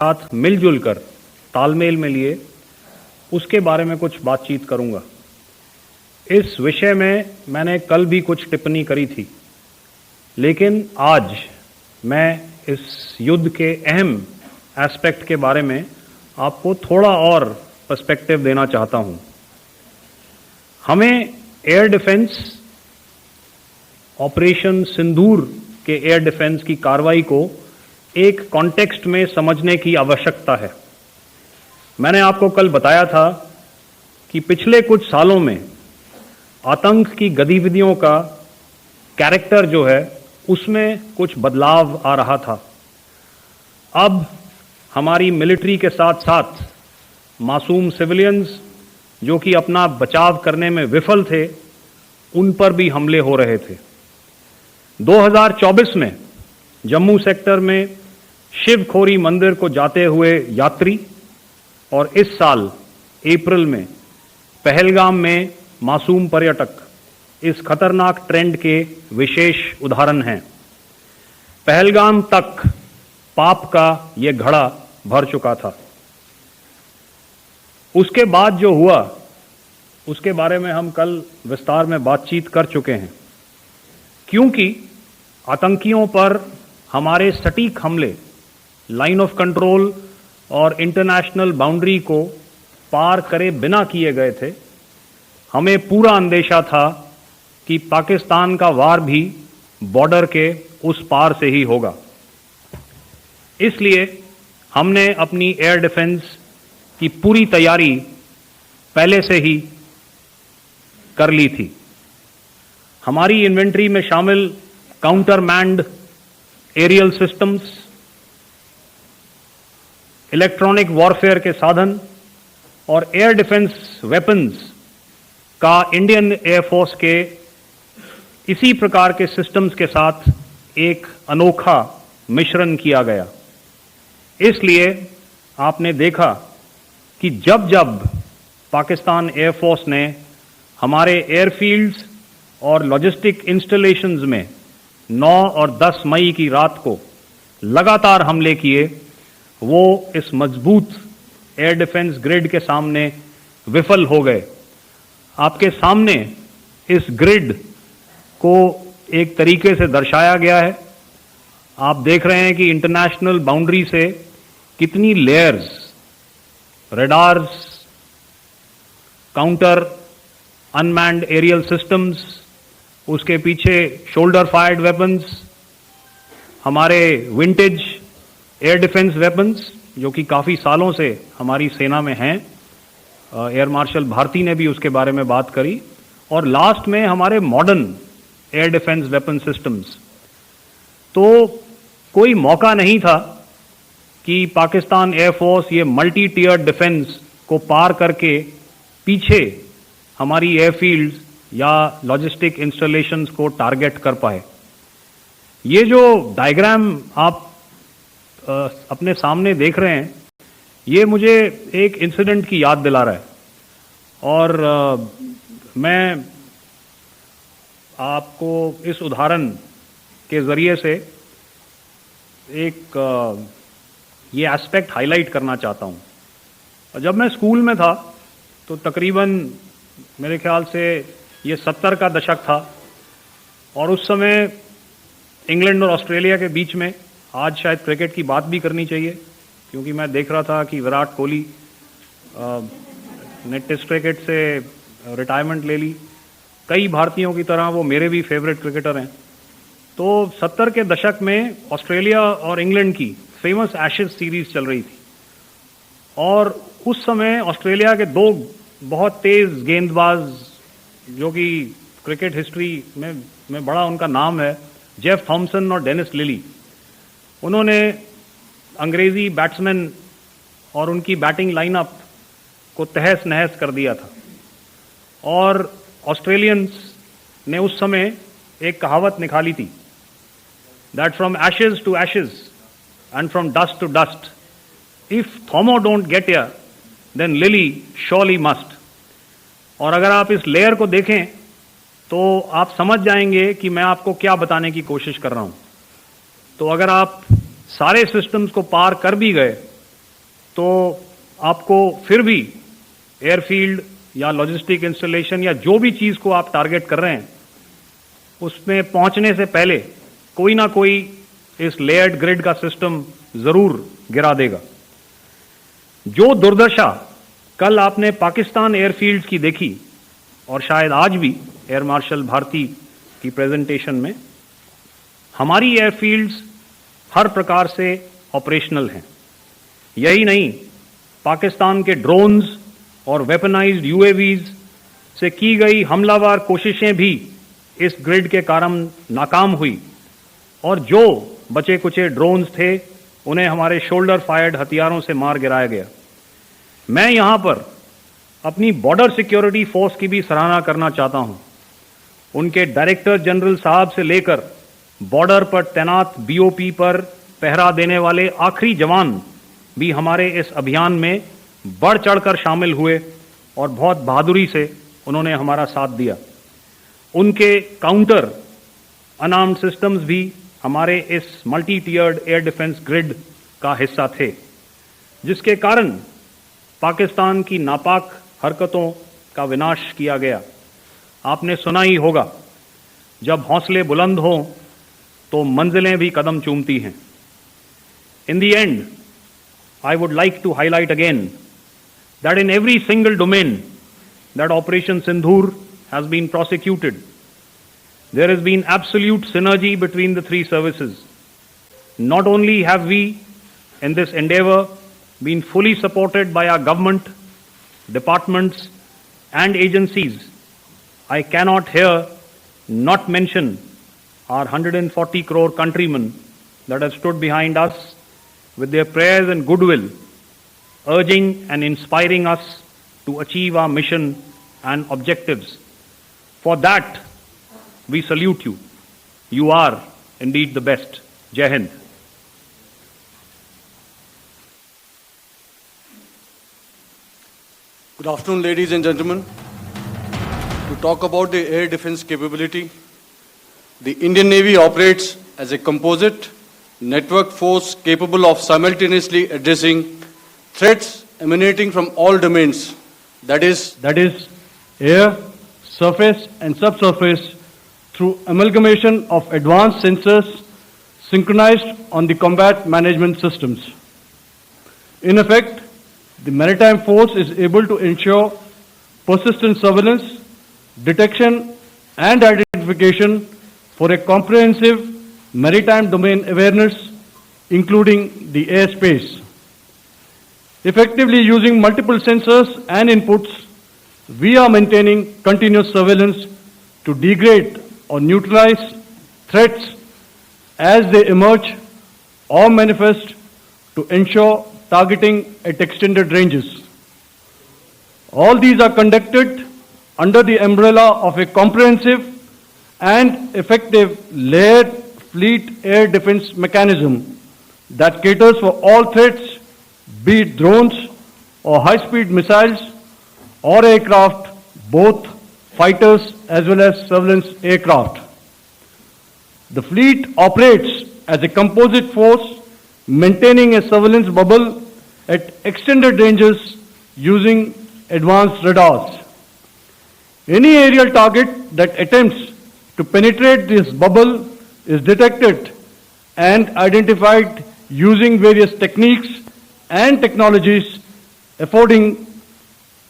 साथ मिलजुल कर तालमेल में लिए उसके बारे में कुछ बातचीत करूंगा। इस विषय में मैंने कल भी कुछ टिप्पणी करी थी, लेकिन आज मैं इस युद्ध के अहम एस्पेक्ट के बारे में आपको थोड़ा और पर्सपेक्टिव देना चाहता हूं। हमें एयर डिफेंस, ऑपरेशन सिंदूर के एयर डिफेंस की कार्रवाई को एक कॉन्टेक्स्ट में समझने की आवश्यकता है। मैंने आपको कल बताया था कि पिछले कुछ सालों में आतंक की गतिविधियों का कैरेक्टर जो है उसमें कुछ बदलाव आ रहा था। अब हमारी मिलिट्री के साथ साथ मासूम सिविलियंस जो कि अपना बचाव करने में विफल थे, उन पर भी हमले हो रहे थे। 2024 में जम्मू सेक्टर में शिवखोरी मंदिर को जाते हुए यात्री और इस साल अप्रैल में पहलगाम में मासूम पर्यटक इस खतरनाक ट्रेंड के विशेष उदाहरण हैं। पहलगाम तक पाप का यह घड़ा भर चुका था। उसके बाद जो हुआ उसके बारे में हम कल विस्तार में बातचीत कर चुके हैं, क्योंकि आतंकियों पर हमारे सटीक हमले लाइन ऑफ कंट्रोल और इंटरनेशनल बाउंड्री को पार करे बिना किए गए थे। हमें पूरा अंदेशा था कि पाकिस्तान का वार भी बॉर्डर के उस पार से ही होगा। इसलिए हमने अपनी एयर डिफेंस की पूरी तैयारी पहले से ही कर ली थी। हमारी इन्वेंट्री में शामिल counter manned aerial systems, electronic warfare के साधन और एयर डिफेंस वेपन्स का इंडियन एयरफोर्स के इसी प्रकार के सिस्टम्स के साथ एक अनोखा मिश्रण किया गया। इसलिए आपने देखा कि जब जब पाकिस्तान एयरफोर्स ने हमारे एयरफील्ड्स और लॉजिस्टिक इंस्टॉलेशंस में 9 और 10 मई की रात को लगातार हमले किए, वो इस मजबूत एयर डिफेंस ग्रिड के सामने विफल हो गए। आपके सामने इस ग्रिड को एक तरीके से दर्शाया गया है। आप देख रहे हैं कि इंटरनेशनल बाउंड्री से कितनी layers, radars, counter unmanned aerial systems, उसके पीछे शोल्डर फायर्ड वेपन्स, हमारे विंटेज एयर डिफेंस वेपन्स जो कि काफ़ी सालों से हमारी सेना में हैं। एयर मार्शल भारती ने भी उसके बारे में बात करी। और लास्ट में हमारे modern air defence weapon systems. तो कोई मौका नहीं था कि पाकिस्तान एयरफोर्स ये मल्टी टीयर डिफेंस को पार करके पीछे हमारी एयरफील्ड्स या लॉजिस्टिक इंस्टॉलेशंस को टारगेट कर पाए। ये जो डायग्राम आप अपने सामने देख रहे हैं, ये मुझे एक इंसिडेंट की याद दिला रहा है। और मैं आपको इस उदाहरण के ज़रिए से एक ये एस्पेक्ट हाईलाइट करना चाहता हूँ। जब मैं स्कूल में था तो तकरीबन मेरे ख्याल से ये 70 का दशक था, और उस समय इंग्लैंड और ऑस्ट्रेलिया के बीच में, आज शायद क्रिकेट की बात भी करनी चाहिए क्योंकि मैं देख रहा था कि विराट कोहली ने टेस्ट क्रिकेट से रिटायरमेंट ले ली। कई भारतीयों की तरह वो मेरे भी फेवरेट क्रिकेटर हैं। तो 70 के दशक में ऑस्ट्रेलिया और इंग्लैंड की फेमस एशेज सीरीज चल रही थी, और उस समय ऑस्ट्रेलिया के 2 बहुत तेज गेंदबाज जो कि क्रिकेट हिस्ट्री में बड़ा उनका नाम है, जेफ थॉमसन और डेनिस लिली, उन्होंने अंग्रेजी बैट्समैन और उनकी बैटिंग लाइनअप को तहस नहस कर दिया था। और ऑस्ट्रेलियंस ने उस समय एक कहावत निकाली थी, that from ashes to ashes and from dust to dust, if Thommo don't get here then Lillee surely must. और अगर आप इस लेयर को देखें तो आप समझ जाएंगे कि मैं आपको क्या बताने की कोशिश कर रहा हूं। तो अगर आप सारे सिस्टम्स को पार कर भी गए तो आपको फिर भी एयरफील्ड या लॉजिस्टिक इंस्टॉलेशन या जो भी चीज़ को आप टारगेट कर रहे हैं उसमें पहुंचने से पहले कोई ना कोई इस लेयर्ड ग्रिड का सिस्टम जरूर गिरा देगा। जो दुर्दशा कल आपने पाकिस्तान एयरफील्ड्स की देखी और शायद आज भी एयर मार्शल भारती की प्रेजेंटेशन में, हमारी एयरफील्ड्स हर प्रकार से ऑपरेशनल हैं। यही नहीं, पाकिस्तान के ड्रोन्स और वेपनाइज्ड यूएवीज से की गई हमलावर कोशिशें भी इस ग्रिड के कारण नाकाम हुई और जो बचे कुचे ड्रोन्स थे उन्हें हमारे शोल्डर फायर्ड हथियारों से मार गिराया गया। मैं यहां पर अपनी बॉर्डर सिक्योरिटी फोर्स की भी सराहना करना चाहता हूं। उनके डायरेक्टर जनरल साहब से लेकर बॉर्डर पर तैनात बीओपी पर पहरा देने वाले आखिरी जवान भी हमारे इस अभियान में बढ़ चढ़कर शामिल हुए और बहुत बहादुरी से उन्होंने हमारा साथ दिया। उनके काउंटर अनार्म्ड सिस्टम्स भी हमारे इस मल्टी टियर्ड एयर डिफेंस ग्रिड का हिस्सा थे, जिसके कारण पाकिस्तान की नापाक हरकतों का विनाश किया गया। आपने सुना ही होगा, जब हौसले बुलंद हों तो मंजिलें भी कदम चूमती हैं। In the end, I would like to highlight again that in every single domain that Operation Sindhur has been prosecuted, there has been absolute synergy between the three services. Not only have we, in this endeavor, been fully supported by our government, departments, and agencies, I cannot here not mention our 140 crore countrymen that have stood behind us with their prayers and goodwill, urging and inspiring us to achieve our mission and objectives. For that, we salute you. You are indeed the best. Jai Hind. Good afternoon, ladies and gentlemen. To talk about the air defense capability, the Indian Navy operates as a composite network force capable of simultaneously addressing threats emanating from all domains, that is air, surface and subsurface, through amalgamation of advanced sensors synchronized on the combat management systems. In effect, the maritime force is able to ensure persistent surveillance, detection and identification for a comprehensive maritime domain awareness, including the airspace. Effectively using multiple sensors and inputs, we are maintaining continuous surveillance to degrade or neutralize threats as they emerge or manifest, to ensure targeting at extended ranges. All these are conducted under the umbrella of a comprehensive and effective layered fleet air defense mechanism that caters for all threats, be it drones or high-speed missiles or aircraft, both fighters as well as surveillance aircraft. The fleet operates as a composite force, maintaining a surveillance bubble at extended ranges using advanced radars. Any aerial target that attempts to penetrate this bubble is detected and identified using various techniques and technologies, affording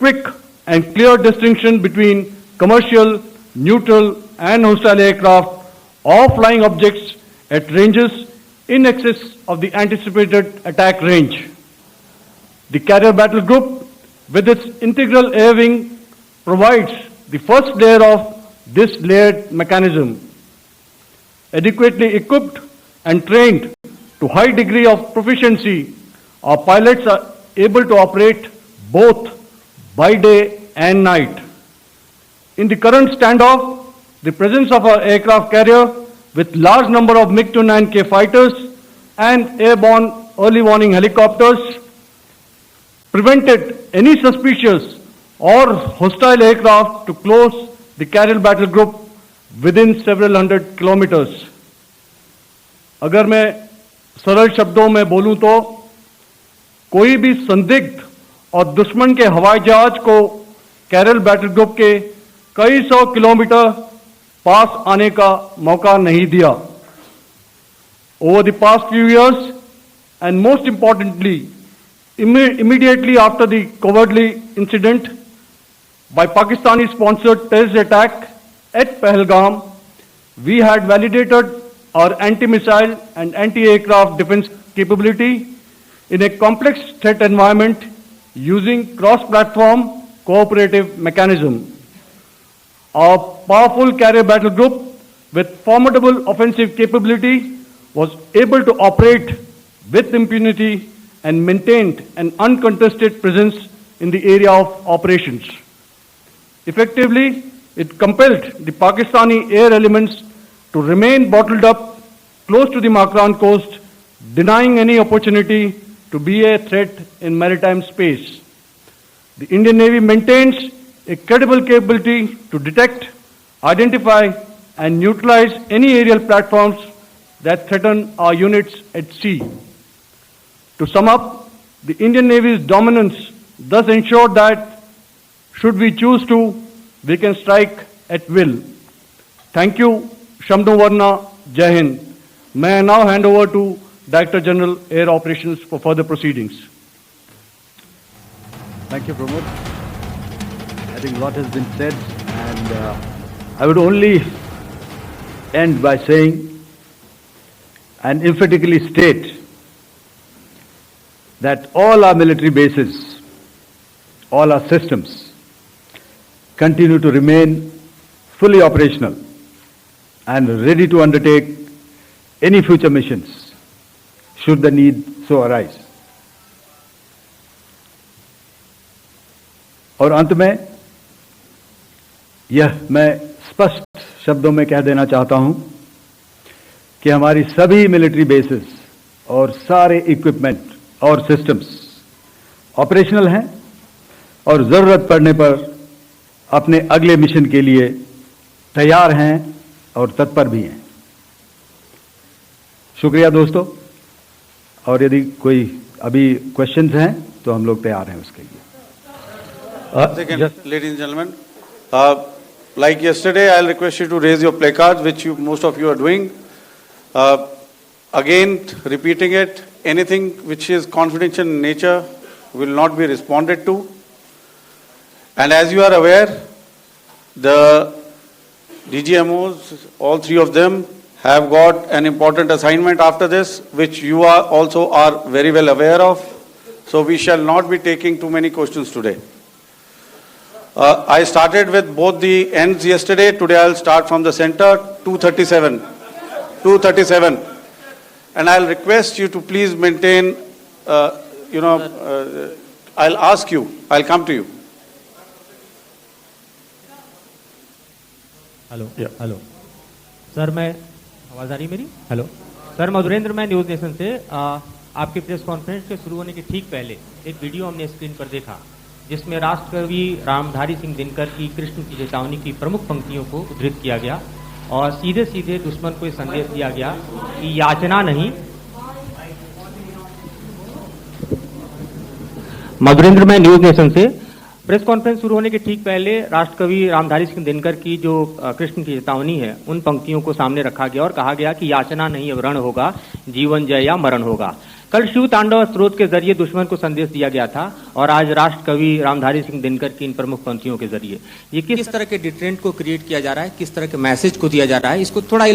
quick and clear distinction between commercial, neutral and hostile aircraft or flying objects at ranges in excess of the anticipated attack range. The Carrier Battle Group, with its integral air wing, provides the first layer of this layered mechanism. Adequately equipped and trained to high degree of proficiency, our pilots are able to operate both by day and night. In the current standoff, the presence of our aircraft carrier with large number of MiG-29K fighters and airborne early warning helicopters prevented any suspicious or hostile aircraft to close the Carrier Battle Group within several hundred kilometers. अगर मैं सरल शब्दों में बोलूं तो कोई भी संदिग्ध और दुश्मन के हवाई जहाज को कैरल बैटल ग्रुप के कई सौ किलोमीटर पास आने का मौका नहीं दिया। Over the past few years, and most importantly, immediately after the cowardly incident by Pakistani-sponsored terrorist attack at Pahalgam, we had validated our anti-missile and anti-aircraft defense capability in a complex threat environment using cross-platform cooperative mechanism. Our powerful carrier battle group with formidable offensive capability was able to operate with impunity and maintained an uncontested presence in the area of operations. Effectively, it compelled the Pakistani air elements to remain bottled up close to the Makran coast, denying any opportunity to be a threat in maritime space. The Indian Navy maintains a credible capability to detect, identify, and neutralize any aerial platforms that threaten our units at sea. To sum up, the Indian Navy's dominance thus ensured that, should we choose to, we can strike at will. Thank you, Shamdhu Varna, Jai Hind. May I now hand over to Director General Air Operations for further proceedings. Thank you, Pramod. I think a lot has been said, and I would only end by saying and emphatically state that all our military bases, all our systems continue to remain fully operational and ready to undertake any future missions should the need so arise. और अंत में यह मैं स्पष्ट शब्दों में कह देना चाहता हूं कि हमारी सभी मिलिट्री बेसेस और सारे इक्विपमेंट और सिस्टम्स ऑपरेशनल हैं और जरूरत पड़ने पर अपने अगले मिशन के लिए तैयार हैं और तत्पर भी हैं। शुक्रिया दोस्तों, और यदि कोई अभी क्वेश्चंस हैं तो हम लोग तैयार हैं उसके लिए। Ladies and gentlemen, like yesterday, I'll request you to raise your placards, which most of you are doing. Again, repeating it, anything which is confidential in nature will not be responded to. And as you are aware, the DGMOs, all three of them, have got an important assignment after this, which you are also are very well aware of. So we shall not be taking too many questions today. I started with both the ends yesterday. Today I'll start from the center, 237. 237. And I'll request you to please maintain, I'll ask you, I'll come to you. Hello hello sir, मैं आवाज़ आ रही मेरी? Hello sir, Madhurendra, मैं news nation से आपके press conference के शुरू होने के ठीक पहले एक वीडियो हमने स्क्रीन पर देखा जिसमें राष्ट्रकवि रामधारी सिंह दिनकर की कृष्ण की चेतावनी की प्रमुख पंक्तियों को उद्धृत किया गया और सीधे सीधे दुश्मन को संदेश दिया गया कि याचना नहीं। मधुरेंद्र, मैं न्यूज़ नेशन से प्रेस कॉन्फ्रेंस शुरू होने के ठीक पहले राष्ट्रकवि रामधारी सिंह दिनकर की जो कृष्ण की चेतावनी है उन पंक्तियों को सामने रखा गया और कहा गया कि याचना नहीं अब रण होगा, जीवन जय या मरण होगा। कल शिव तांडव स्रोत के जरिए दुश्मन को संदेश दिया गया था और आज राष्ट्रकवि रामधारी सिंह दिनकर की इन प्रमुख पंक्तियों के जरिए ये किस तरह के डिटरेंट को क्रिएट किया जा रहा है, किस तरह के मैसेज को दिया जा रहा है, इसको थोड़ा